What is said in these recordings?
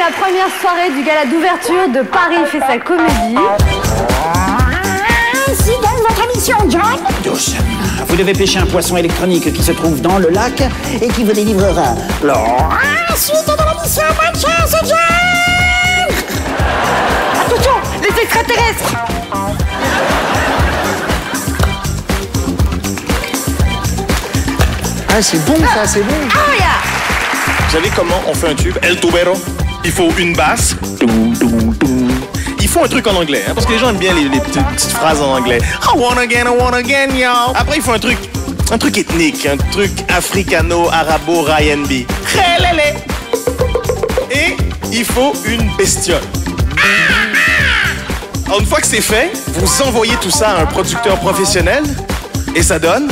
la première soirée du gala d'ouverture de Paris fait sa comédie. Fidèle votre mission, John. Douce. Vous devez pêcher un poisson électronique qui se trouve dans le lac et qui vous délivrera. Suite de la mission, bonne chance, John. Attention, les extraterrestres. Ah, c'est bon ça, c'est bon. Oh yeah. Vous savez comment on fait un tube? El tubero. Il faut une basse. Il faut un truc en anglais, hein, parce que les gens aiment bien les petites phrases en anglais. I wanna again, y'all. Après, il faut un truc ethnique, un truc africano-arabo, R&B. Et il faut une bestiole. Alors, une fois que c'est fait, vous envoyez tout ça à un producteur professionnel et ça donne...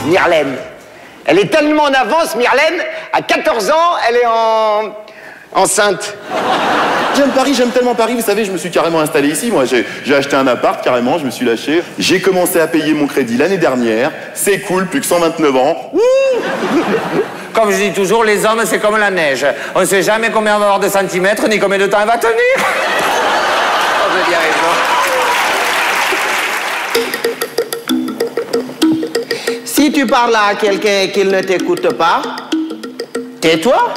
Myrlène. Elle est tellement en avance, Myrlène. À 14 ans, elle est enceinte. J'aime Paris, j'aime tellement Paris. Vous savez, je me suis carrément installé ici. Moi, j'ai acheté un appart, carrément, je me suis lâché. J'ai commencé à payer mon crédit l'année dernière. C'est cool, plus que 129 ans. Comme je dis toujours, les hommes, c'est comme la neige. On ne sait jamais combien on va avoir de centimètres, ni combien de temps elle va tenir. On veut bien raison. Si tu parles à quelqu'un qui ne t'écoute pas, tais-toi.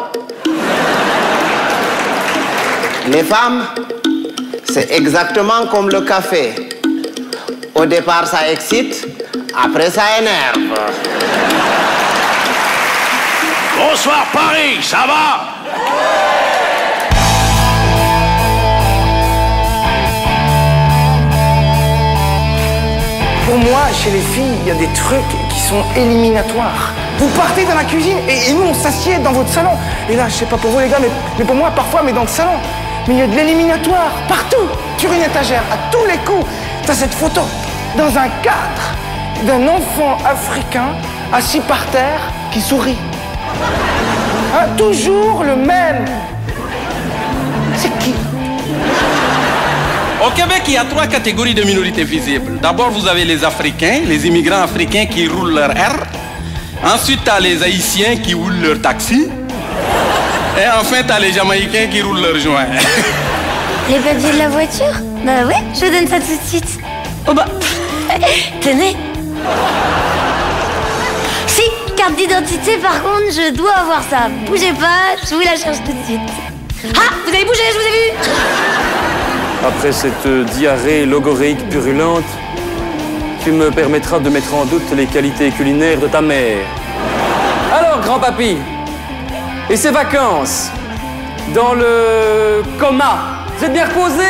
Les femmes, c'est exactement comme le café. Au départ, ça excite, après, ça énerve. Bonsoir Paris, ça va? Pour moi, chez les filles, il y a des trucs qui sont éliminatoires. Vous partez dans la cuisine et nous, on s'assied dans votre salon. Et là, je sais pas pour vous les gars, mais pour moi, parfois, mais dans le salon. Mais il y a de l'éliminatoire partout, sur une étagère, à tous les coups. T'as cette photo dans un cadre d'un enfant africain assis par terre qui sourit. Hein, toujours le même. C'est qui? Au Québec, il y a 3 catégories de minorités visibles. D'abord, vous avez les Africains, les immigrants africains qui roulent leur R. Ensuite, tu as les Haïtiens qui roulent leur taxi. Et enfin, tu as les Jamaïcains qui roulent leur joint. Les papiers de la voiture? Bah ouais, je vous donne ça tout de suite. Oh bah, tenez. Si, carte d'identité, par contre, je dois avoir ça. Bougez pas, je vous la cherche tout de suite. Ah, vous avez bougé, je vous ai vu. Après cette diarrhée logoréique purulente, tu me permettras de mettre en doute les qualités culinaires de ta mère. Alors, grand-papy, et ces vacances dans le coma, vous êtes bien reposé?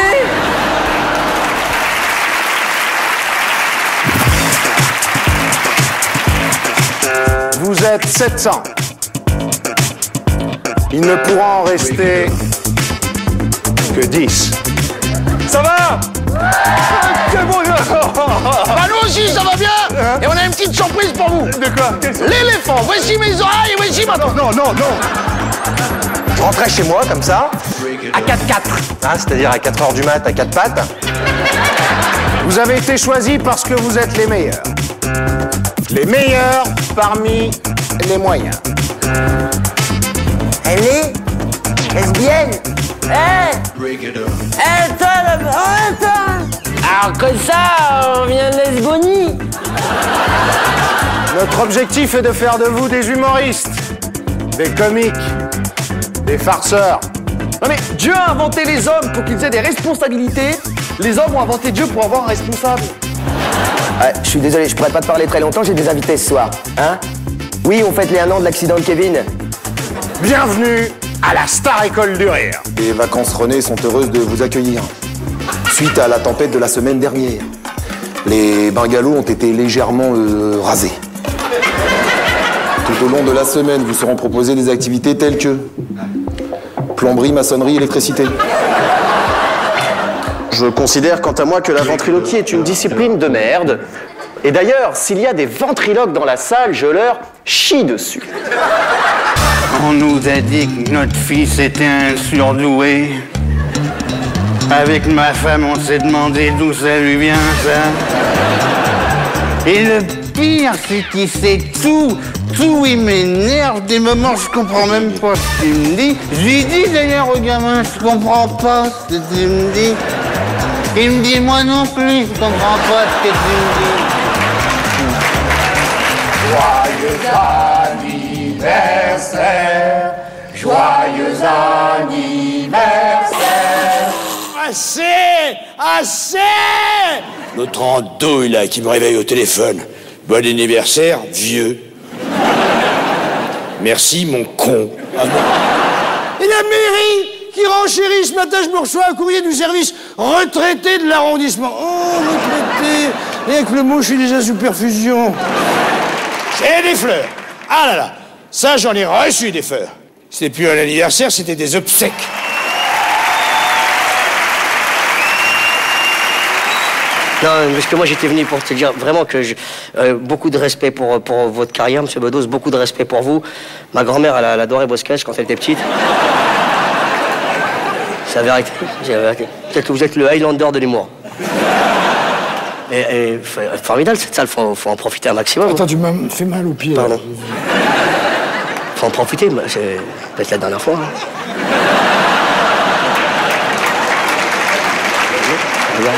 Vous êtes 700. Il ne pourra en rester que 10. Ça va? C'est bon, bah nous aussi, ça va bien. Et on a une petite surprise pour vous. De quoi? L'éléphant. Voici mes oreilles et voici ma... Non. Je rentrais chez moi, comme ça, à 4-4. Hein, c'est-à-dire à 4 h du mat, à 4 pattes. Vous avez été choisis parce que vous êtes les meilleurs. Les meilleurs parmi les moyens. Elle est lesbienne. Alors que ça, on vient de Lesbonie. Notre objectif est de faire de vous des humoristes, des comiques, des farceurs. Non mais Dieu a inventé les hommes pour qu'ils aient des responsabilités. Les hommes ont inventé Dieu pour avoir un responsable. Ouais, je suis désolé, je pourrais pas te parler très longtemps, j'ai des invités ce soir. Hein? Oui, on fête les 1 an de l'accident de Kevin. Bienvenue à la Star École du Rire. Les Vacances René sont heureuses de vous accueillir. Suite à la tempête de la semaine dernière, les bungalows ont été légèrement rasés. Tout au long de la semaine, vous seront proposées des activités telles que plomberie, maçonnerie, électricité. Je considère quant à moi que la ventriloquie est une discipline de merde. Et d'ailleurs, s'il y a des ventriloques dans la salle, je leur chie dessus. On nous a dit que notre fils était un surdoué. Avec ma femme, on s'est demandé d'où ça lui vient, ça. Et le pire, c'est qu'il sait tout. Tout, il m'énerve. Des moments, je comprends même pas ce qu'il me dit. Je lui dis d'ailleurs au gamin, je comprends pas ce que tu me dis. Il me dit, moi non plus, je comprends pas ce que tu me dis. Joyeux anniversaire, joyeux anniversaire. Assez! Assez! Le 32, là, qui me réveille au téléphone. Bon anniversaire, vieux. Merci, mon con. Ah non. Et la mairie qui renchérit ce matin, je me reçois un courrier du service retraité de l'arrondissement. Oh, retraité! Et avec le mot, je suis déjà sous perfusion. J'ai des fleurs. Ah là là, ça, j'en ai reçu des fleurs. C'était plus un anniversaire, c'était des obsèques. Non, parce que moi j'étais venu pour te dire vraiment que beaucoup de respect pour votre carrière, monsieur Bedos, beaucoup de respect pour vous. Ma grand-mère, elle adorait vos sketchs quand elle était petite. C'est la vérité, c'est la vérité. Peut-être que vous êtes le Highlander de l'humour. Et formidable cette salle, faut en profiter un maximum. Attends, tu m'as fait mal au pied. Pardon. Faut en profiter, c'est peut-être la dernière fois. Hein. Regarde.